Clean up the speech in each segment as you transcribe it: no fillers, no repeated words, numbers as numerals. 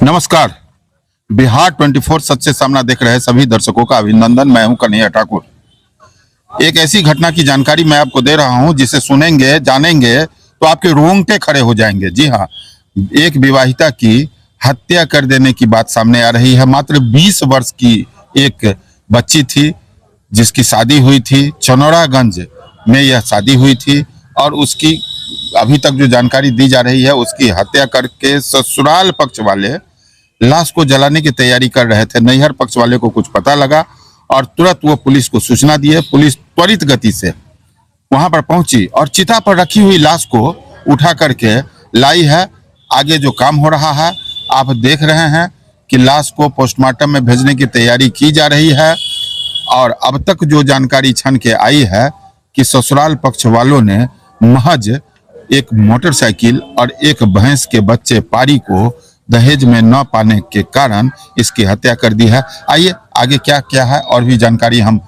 नमस्कार। बिहार 24 सच से सामना देख रहे सभी दर्शकों का अभिनंदन। मैं हूं कन्हैया ठाकुर। एक ऐसी घटना की जानकारी मैं आपको दे रहा हूं जिसे सुनेंगे जानेंगे तो आपके रोंगटे खड़े हो जाएंगे। जी हां, एक विवाहिता की हत्या कर देने की बात सामने आ रही है। मात्र 20 वर्ष की एक बच्ची थी जिसकी शादी हुई थी। चनौरागंज में यह शादी हुई थी और उसकी अभी तक जो जानकारी दी जा रही है उसकी हत्या करके ससुराल पक्ष वाले लाश को जलाने की तैयारी कर रहे थे। नैहर पक्ष वाले को कुछ पता लगा और तुरंत वो पुलिस को सूचना दिए। पुलिस त्वरित गति से वहां पर पहुंची और चिता पर रखी हुई लाश को उठा करके लाई है। आगे जो काम हो रहा है आप देख रहे हैं कि लाश को पोस्टमार्टम में भेजने की तैयारी की जा रही है। और अब तक जो जानकारी छन के आई है कि ससुराल पक्ष वालों ने महज एक मोटरसाइकिल और एक भैंस के बच्चे पारी को दहेज में न पाने के कारण इसकी हत्या कर दी है। आइए आगे क्या क्या है और भी जानकारी हम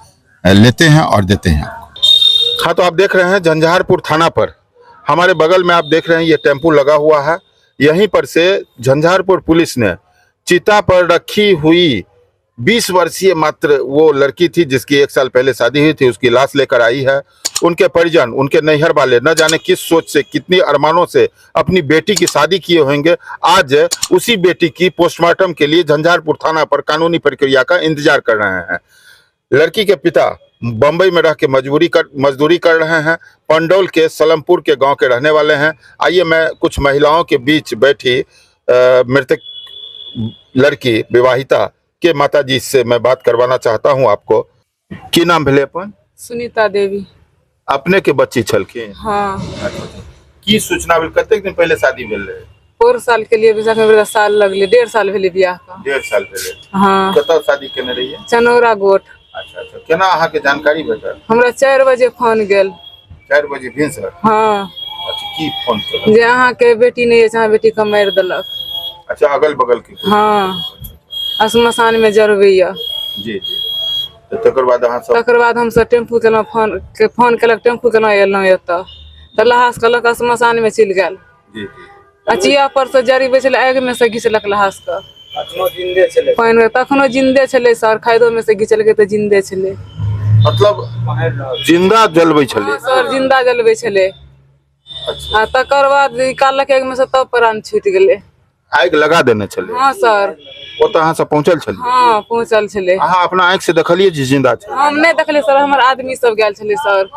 लेते हैं और देते हैं। हाँ, तो आप देख रहे हैं झंझारपुर थाना पर हमारे बगल में आप देख रहे हैं ये टेम्पू लगा हुआ है। यहीं पर से झंझारपुर पुलिस ने चिता पर रखी हुई 20 वर्षीय मात्र वो लड़की थी जिसकी 1 साल पहले शादी हुई थी, उसकी लाश लेकर आई है। उनके परिजन, उनके नैहर वाले न जाने किस सोच से, कितनी अरमानों से अपनी बेटी की शादी किए होंगे। आज उसी बेटी की पोस्टमार्टम के लिए झंझारपुर थाना पर कानूनी प्रक्रिया का इंतजार कर रहे हैं। लड़की के पिता बंबई में रह के मजदूरी कर रहे हैं। पंडौल के सलमपुर के गांव के रहने वाले हैं। आइए मैं कुछ महिलाओं के बीच बैठी मृतक लड़की विवाहिता के माताजी से मैं बात करवाना चाहता हूं आपको। की नाम भेले अपन? सुनीता देवी। अपने के बच्ची छलखिन? हाँ। की सूचना भेल? कतेक दिन पहले शादी भेल रहे? 4 साल के लिए विशाख में साल लगले, 1.5 साल भेले बियाह का। 1.5 साल पहले? हाँ। कतौ शादी केने रहिए? चनौरा गोट। अच्छा अच्छा। केना अहाँ के जानकारी भेटल? हमरा 4 बजे फोन गेल। 4 बजे भिनसर? हाँ। अच्छा, की फोन केलक? जे अहाँ के बेटी नहीं है, अहाँ बेटी के मार देलक। अच्छा, अगल बगल के? हाँ, श्मशान में जरबैया। जी जी। तो तकर बाद अहाँ सब? तकर बाद हम सब टेम्पू केलहुँ, फोन केलक, टेम्पू केलहुँ, एलहुँ एतऽ तऽ लहास कहलक श्मशान में चलि गेल। जी जी। अचिया पर से जरीबै छलै, आगि में से घिचलक लहास के। पानि तखनो जिंदे छलै सर, खाइदो में से घिचलकै तऽ जिंदे छलै। मतलब जिंदा जलबै छलै? हाँ सर, जिंदा जलबै छलै। अच्छा। तकर बाद निकाललक आगि में से, तब प्राण छूटि गेलै। आगि लगा देने छलै? हाँ सर। ओतऽ अहाँ सब पहुंचल छलियै? हाँ, पहुंचल छलै। अहाँ अपना आंखि से देखलियै जे जिंदा छै? हम नहीं देखलियै सर, हमर आदमी सब गेल छलै सर।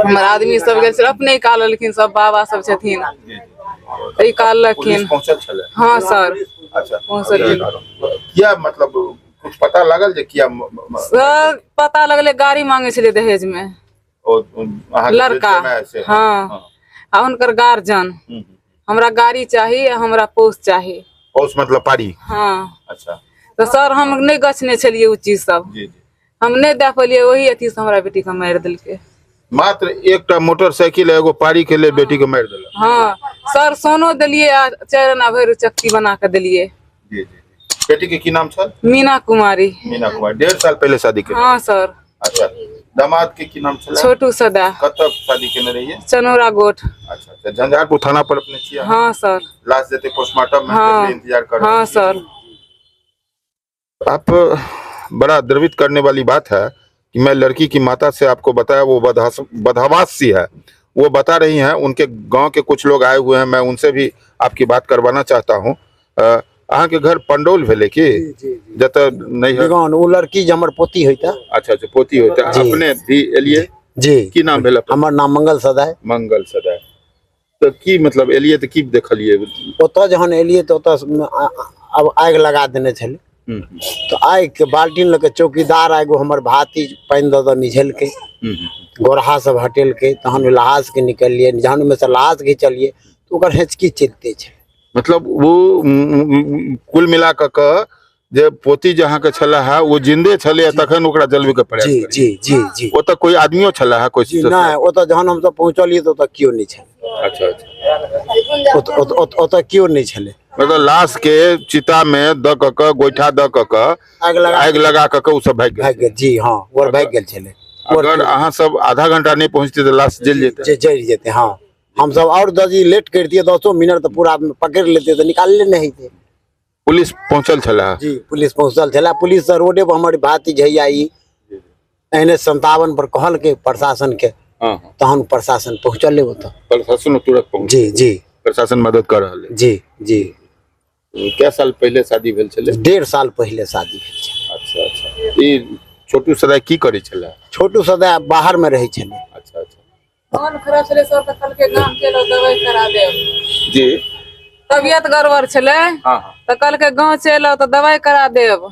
हमर आदमी सब गेल छलै, अपने निकाललखिन, सब बाबा सब छथिन, निकाललखिन। पहुंचल छलै? हाँ सर। अच्छा, पहुंचल। क्या मतलब कुछ पता लागल जे किया? सर पता लगले गाड़ी मांगे छलै दहेज में लड़का। हाँ, आ उनकर गार्जियन हमरा गाड़ी चाहिए, हमरा पोस्ट चाहिए। पोस्ट मतलब पारी? हाँ। अच्छा। तो सर हम नहीं गछने छलिए उ चीज सब। जी जी। हम नहीं दे पेलिए, वही अथी से हमरा बेटी के मार देलकै। मात्र एकटा मोटरसाइकिल एगो पारी के लिए बेटी के मार देलक? हाँ सर, सोनो दिलिए आ 4 आना भर चक्की बना के दिलिए। जी जी। बेटी के की नाम छल? मीना कुमारी। मीना कुमारी। 1.5 साल पहले शादी के? हाँ सर। अच्छा। दामाद के की नाम छल? छोटू सदा। कतऽ शादी केने रहिए? चनौरा गोट। अच्छा अच्छा। झंझारपुर थाना पर अपने छियै? हाँ सर। लाश देते पोस्टमार्टम में? हाँ। इंतजार कर रहे हैं? हाँ सर। आप बड़ा द्रवित करने वाली बात है कि मैं लड़की की माता से आपको बताया, वो बदहवास सी है। वो बता रही हैं, उनके गांव के कुछ लोग आए हुए हैं, मैं उनसे भी आपकी बात करवाना चाहता हूँ। अहाँ के घर पंडौल भेले की? जत नहीं है वो लड़की जे हमर पोती होता। अच्छा अच्छा, पोती होता। अपने भी एलिए? जी। की नाम भेल? हमर नाम मंगल सदाय। मंगल सदाय। तो की मतलब एलिए तो की देखलिए? ओतऽ जहन एलिए तो ओतऽ अब आगि लगा देने छलै। तो आगि के बाल्टीन लेके चौकीदार एगो हमर भाती पानि दऽ निझेलकै, गोरहा सब हटेलकै, तहन लहास के निकलिए। जहन में से लहास घिचलिए तो ओकर हेचकी चलते छै। मतलब वो कुल मिला के जे पोती जहाँ के छला है वो जिंदे छले, तखन ओकरा जलवे के प्रयास? जी जी जी जी। ओतऽ कोई आदमियो छला है? कोई नहीं, ओतऽ जहन हम सब पहुंचलिए तो ओतऽ कियो नहीं छल। अच्छा अच्छा। ओतऽ कियो नहीं छले। मतलब लाश के चिता में द क गोइठा द क आग लगा क उ सब भाग गेल? जी हाँ, और भाग गेल छले। अगर अहाँ सब आधा घंटा नहीं पहुंचते तो लाश जल जेते? जल जेते। हाँ, हम सब और 10 लेट करती 10 मिनट तो पूरा पकड़ लेते तो निकाल ले नहीं थे। पुलिस पहुंचल छला? जी पुलिस पहुंचल छला। पुलिस से रोडे पर हमारी भाती झैया NH 57 पर कहल के प्रशासन के, तहन प्रशासन पहुंचल ले। तो प्रशासन तुरंत पहुंच? जी जी प्रशासन मदद कर रहा है? जी जी। क्या साल पहले शादी भेल छले? 1.5 साल पहले शादी भेल छले। अच्छा अच्छा। ई छोटू सदाय की करे छला? छोटू सदाय बाहर में रहे छले। अच्छा अच्छा। मन खराब छले सर, त कल के गांव चलो दवाई करा दे। जी तबियत गड़बड़ छले, त कल के गांव चलो तो दवाई करा देब,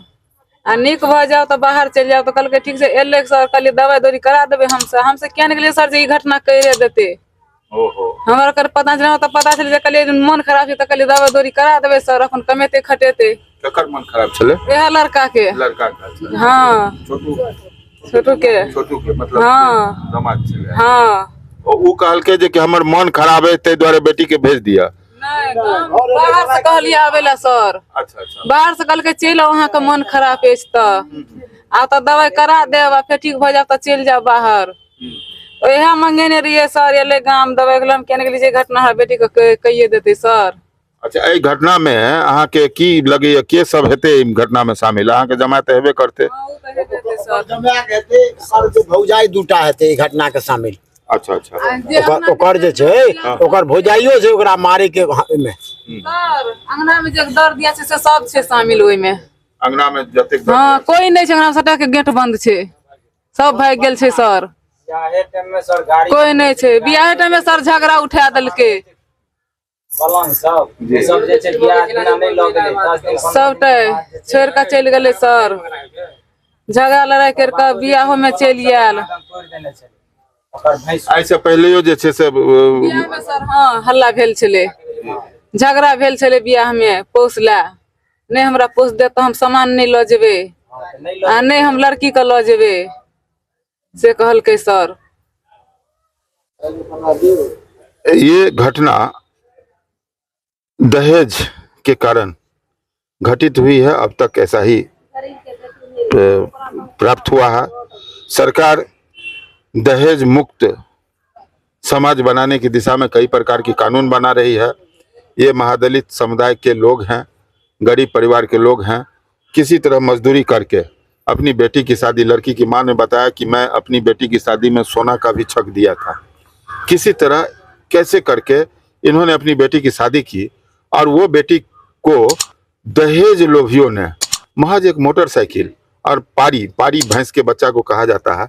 आ निक भ जाओ तो बाहर चल जाओ। तो कल के ठीक से एले सर, कल दवाई दौरी करा देबे। हमसे क्या निकले सर जी, ई घटना करे देते। हमारा कर पता चला तो पता चल जे कल मन खराब है, तो कल दवाई दौरी करा देबे सर, अपन कमेते खटेते। केकर मन खराब छले? यह लड़का के। लड़का का? हाँ छोटू छोटू के मतलब हाँ दामाद छले? हाँ। उ कहल के जे कि हमर मन खराब है ते द्वारे बेटी के भेज दिया? नहीं, बाहर से कहलिए आवेला सर। अच्छा अच्छा। बाहर से कल के चलो, वहाँ का मन खराब है तो आ तो दवाई करा देब, फिर ठीक हो जाओ तो चल जाओ बाहर। तो यह मंगेने रहिए सर, एले गाम दवाई गलम कहने के लिए घटना है, बेटी को कहिए देते सर। अच्छा, ए घटना में अहाँ के की लगे, के सब हेते घटना में शामिल? अहाँ के जमात हेबे करते? भौजाई दूटा हेते घटना के शामिल। अच्छा अच्छा। ओकर जे छै, ओकर भौजाइयो छै, ओकरा मारे के में सर अंगना में जे दर दिया छै से सब छै शामिल ओइ में। अंगना में जतेक हां कोई नहीं छै, अंगना सटा के गेट बंद छै, सब भाग गेल छै सर। बियाहे टाइम में सर गाड़ी कोई नहीं छै, बियाहे टाइम में सर झगड़ा उठा देलके पलंग सब जे छै बियाह दिना नहीं ल गेलै, 10 दिन सबटा छोड़ के चल गेले सर। झगड़ा लड़ाई कर के बियाह में चल आयल। तोड़ देने छै ओकर भैंस। ऐसे पहले जे छै से बियाह में सर हां हल्ला भेल छले, झगड़ा भेल छले बियाह में। पोस ला नहीं, हमरा पोस दे तो हम सामान नहीं ल जेबे, आ नहीं हम लड़की के ल जेबे से कहल के सर। ये घटना दहेज के कारण घटित हुई है। अब तक ऐसा ही प्राप्त हुआ है। सरकार दहेज मुक्त समाज बनाने की दिशा में कई प्रकार की कानून बना रही है। ये महादलित समुदाय के लोग हैं, गरीब परिवार के लोग हैं, किसी तरह मजदूरी करके अपनी बेटी की शादी, लड़की की मां ने बताया कि मैं अपनी बेटी की शादी में सोना का भी छक दिया था। किसी तरह कैसे करके इन्होंने अपनी बेटी की शादी की, और वो बेटी को दहेज लोभियों ने महज एक मोटरसाइकिल और पारी भैंस के बच्चा को कहा जाता है,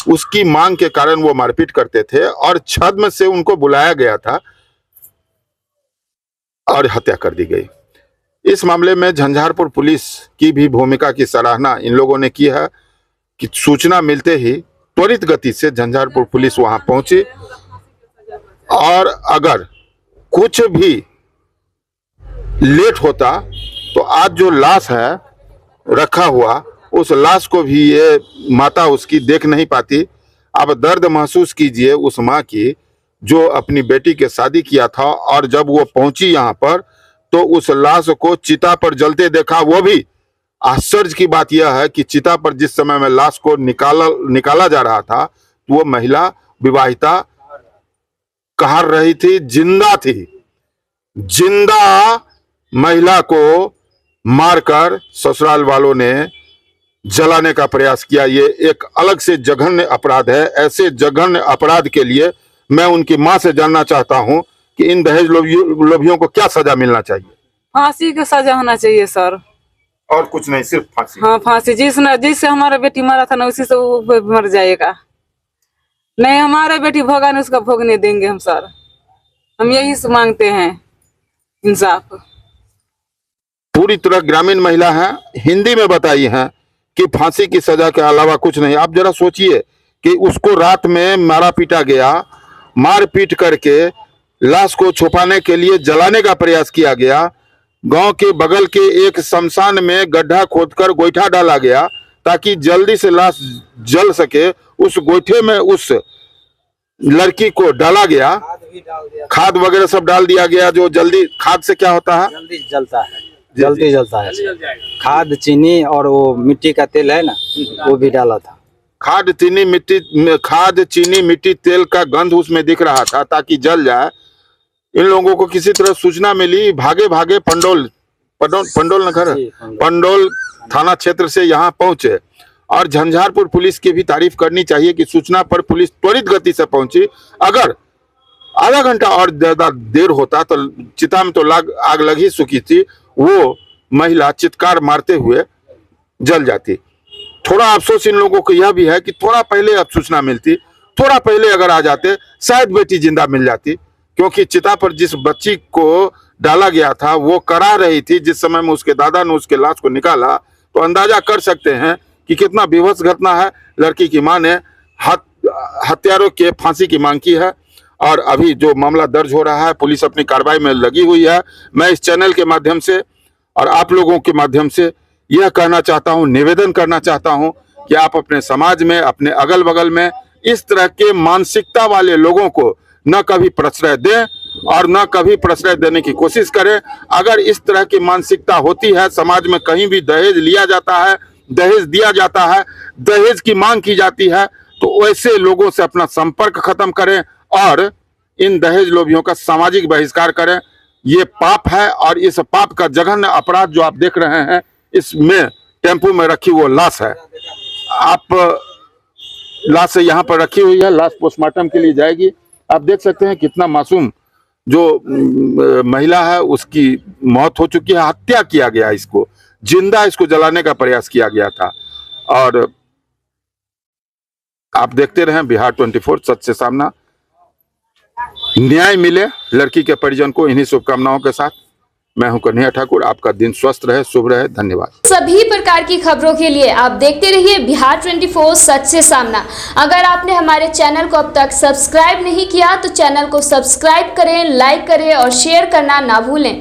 उसकी मांग के कारण वो मारपीट करते थे, और छद्म से उनको बुलाया गया था और हत्या कर दी गई। इस मामले में झंझारपुर पुलिस की भी भूमिका की सराहना इन लोगों ने की है कि सूचना मिलते ही त्वरित गति से झंझारपुर पुलिस वहां पहुंची, और अगर कुछ भी लेट होता तो आज जो लाश है रखा हुआ, उस लाश को भी ये माता उसकी देख नहीं पाती। अब दर्द महसूस कीजिए उस माँ की जो अपनी बेटी के शादी किया था, और जब वो पहुंची यहाँ पर तो उस लाश को चिता पर जलते देखा। वो भी आश्चर्य की बात यह है कि चिता पर जिस समय में लाश को निकाला जा रहा था, तो वो महिला विवाहिता कहार रही थी, जिंदा थी। जिंदा महिला को मारकर ससुराल वालों ने जलाने का प्रयास किया। ये एक अलग से जघन्य अपराध है। ऐसे जघन्य अपराध के लिए मैं उनकी मां से जानना चाहता हूं कि इन दहेज लोभियों को क्या सजा मिलना चाहिए? फांसी की सजा होना चाहिए सर, और कुछ नहीं, सिर्फ फांसी। हाँ फांसी, जिससे हमारा बेटी मरा था ना, उसी से वो मर जाएगा। नहीं हमारे बेटी भोगा नहीं, उसका भोगने देंगे हम सर। हम यही से मांगते हैं इंसाफ। पूरी तरह ग्रामीण महिला है, हिंदी में बताई है कि फांसी की सजा के अलावा कुछ नहीं। आप जरा सोचिए कि उसको रात में मारा पीटा गया, मार पीट करके लाश को छुपाने के लिए जलाने का प्रयास किया गया। गांव के बगल के एक शमशान में गड्ढा खोदकर गोईठा डाला गया ताकि जल्दी से लाश जल सके। उस गोईठे में उस लड़की को डाला गया, खाद वगैरह सब डाल दिया गया। जो जल्दी, खाद से क्या होता है? जल्दी जलता है, जल्दी जलता है। खाद, चीनी और वो मिट्टी का तेल है ना, वो भी डाला था। खाद, चीनी, मिट्टी, तेल का गंध उसमें दिख रहा था ताकि जल जाए। इन लोगों को किसी तरह सूचना मिली, भागे भागे पंडोल पंडोल नगर जी, पंडोल। पंडोल थाना क्षेत्र से यहाँ पहुंचे और झंझारपुर पुलिस की भी तारीफ करनी चाहिए कि सूचना पर पुलिस त्वरित गति से पहुंची। अगर आधा घंटा और ज्यादा देर होता तो चिता में तो आग लग ही चुकी थी, वो महिला चित्कार मारते हुए जल जाती। थोड़ा अफसोस इन लोगों को यह भी है कि थोड़ा पहले अब सूचना मिलती, थोड़ा पहले अगर आ जाते शायद बेटी जिंदा मिल जाती, क्योंकि चिता पर जिस बच्ची को डाला गया था वो करा रही थी। जिस समय में उसके दादा ने उसके लाश को निकाला तो अंदाजा कर सकते हैं कि कितना विवश घटना है। लड़की की मां ने हत्यारों के फांसी की मांग की है और अभी जो मामला दर्ज हो रहा है, पुलिस अपनी कार्रवाई में लगी हुई है। मैं इस चैनल के माध्यम से और आप लोगों के माध्यम से यह कहना चाहता हूं, निवेदन करना चाहता हूं कि आप अपने समाज में, अपने अगल बगल में इस तरह के मानसिकता वाले लोगों को न कभी प्रश्रय दें और न कभी प्रश्रय देने की कोशिश करें। अगर इस तरह की मानसिकता होती है, समाज में कहीं भी दहेज लिया जाता है, दहेज दिया जाता है, दहेज की मांग की जाती है, तो ऐसे लोगों से अपना संपर्क खत्म करें और इन दहेज लोभियों का सामाजिक बहिष्कार करें। ये पाप है और इस पाप का जघन्य अपराध जो आप देख रहे हैं, इसमें टेम्पो में रखी वो लाश है। आप लाश यहाँ पर रखी हुई है, लाश पोस्टमार्टम के लिए जाएगी। आप देख सकते हैं कितना मासूम जो महिला है उसकी मौत हो चुकी है, हत्या किया गया, इसको जिंदा इसको जलाने का प्रयास किया गया था। और आप देखते रहें बिहार 24 सच से सामना। न्याय मिले लड़की के परिजन को, इन्हीं शुभकामनाओं के साथ मैं हूं कन्हैया ठाकुर। आपका दिन स्वस्थ रहे, शुभ रहे, धन्यवाद। सभी प्रकार की खबरों के लिए आप देखते रहिए बिहार 24 सच से सामना। अगर आपने हमारे चैनल को अब तक सब्सक्राइब नहीं किया तो चैनल को सब्सक्राइब करें, लाइक करें और शेयर करना ना भूलें।